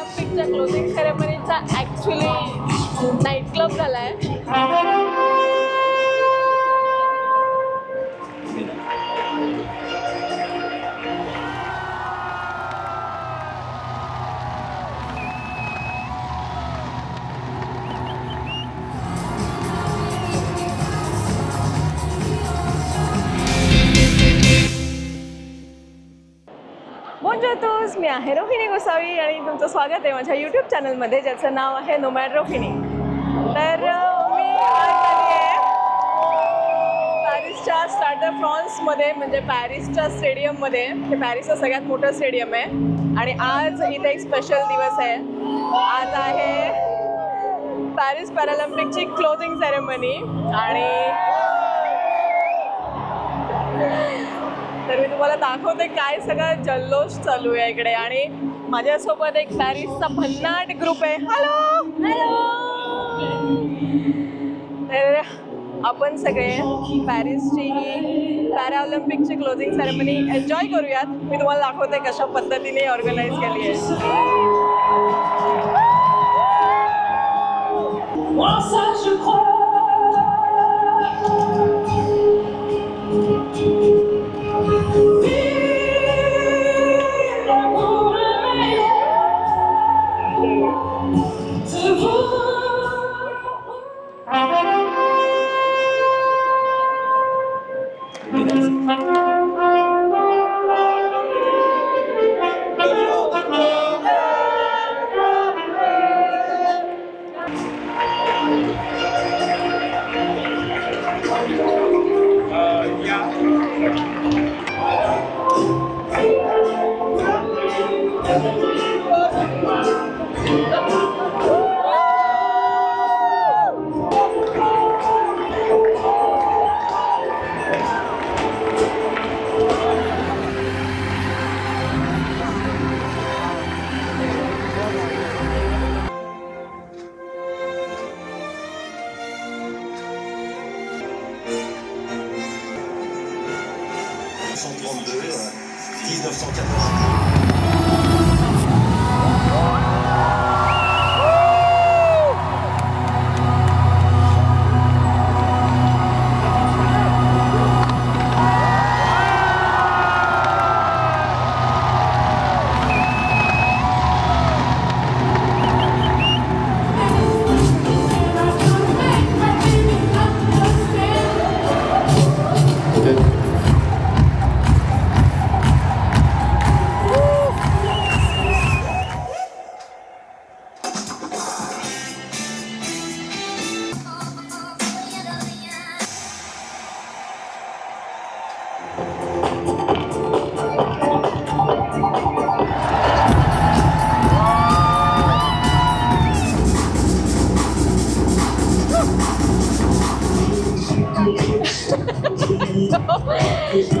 पॅरालिम्पिकच्या closing सेरेमनीचा actually night club झाला आहे. बोंजोतोस, मी आहे रोहिणी गोसावी आणि तुमचं स्वागत आहे माझ्या यूट्यूब चॅनलमध्ये ज्याचं नाव आहे नोमॅड रोहिणी. तर मी आज आली आहे पॅरिसच्या स्टाड द फ्रान्समध्ये, म्हणजे पॅरिसच्या स्टेडियममध्ये. हे पॅरिसचं सगळ्यात मोठं स्टेडियम आहे आणि आज इथे एक स्पेशल दिवस आहे. आज आहे पॅरिस पॅरालिम्पिकची क्लोजिंग सेरेमनी आणि तर मी तुम्हाला दाखवते काय सगळा जल्लोष चालू आहे इकडे. आणि माझ्यासोबत एक पॅरिसचा भन्नाट ग्रुप आहे. Hello hello. तर आपण सगळे पॅरिसची ही पॅरालिम्पिकची क्लोजिंग सेरेमनी एन्जॉय करूयात. मी तुम्हाला दाखवते कशा पद्धतीने ऑर्गनाईज केली आहे.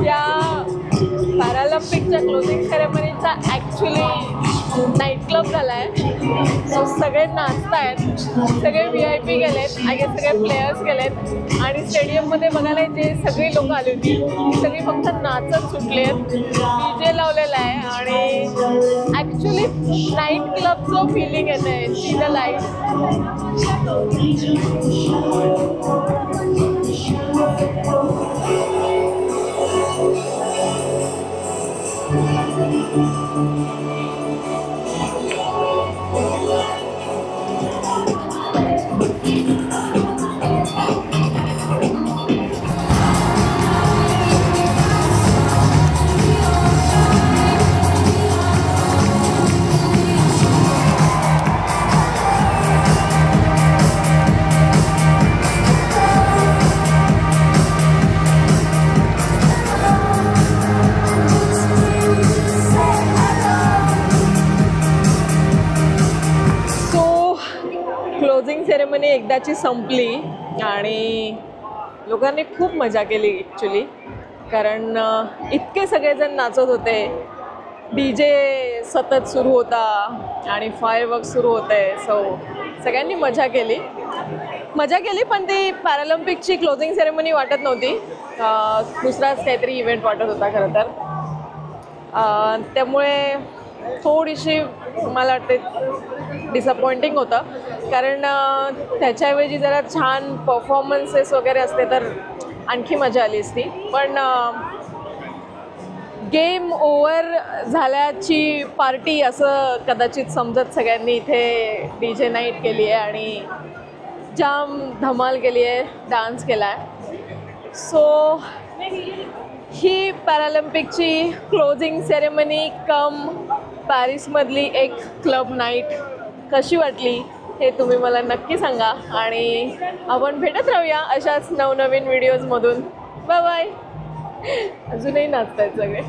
या पॅरालिम्पिकच्या क्लोजिंग सेरेमनीचा ॲक्च्युली नाईट क्लब झाला आहे. सो सगळे नाचत आहेत, सगळे VIP गेलेत, सगळे प्लेयर्स गेलेत आणि स्टेडियममध्ये बघायला जे सगळी लोक आली होती ती सगळी फक्त नाचत सुटली आहेत. DJ लावलेला आहे आणि ॲक्च्युली नाईट क्लबचं फिलिंग येतं आहे. See the light. Closing ceremony एकदाची संपली आणि लोकांनी खूप मजा केली ॲक्च्युली. कारण इतके सगळेजण नाचत होते, DJ सतत सुरू होता आणि फायरवर्क सुरू होते. सो सगळ्यांनी मजा केली. पण ती पॅरालिम्पिकची क्लोजिंग सेरेमनी वाटत नव्हती, दुसराच काहीतरी इव्हेंट वाटत होता खरं तर. त्यामुळे थोडीशी मला वाटते डिसअपॉइंटिंग होतं, कारण त्याच्याऐवजी जरा छान परफॉर्मन्सेस वगैरे असते तर आणखी मजा आली असती. पण गेम ओव्हर झाल्याची पार्टी असं कदाचित समजत सगळ्यांनी इथे DJ नाईट केली आहे आणि जाम धमाल केली आहे, डान्स केला आहे. सो ही पॅरालिम्पिकची क्लोजिंग सेरेमनी कम पॅरिसमधली एक क्लब नाईट कशी वाटली हे तुम्ही मला नक्की सांगा आणि आपण भेटत राहूया अशाच नवनवीन व्हिडिओजमधून. Bye bye. अजूनही नाचतायत सगळे.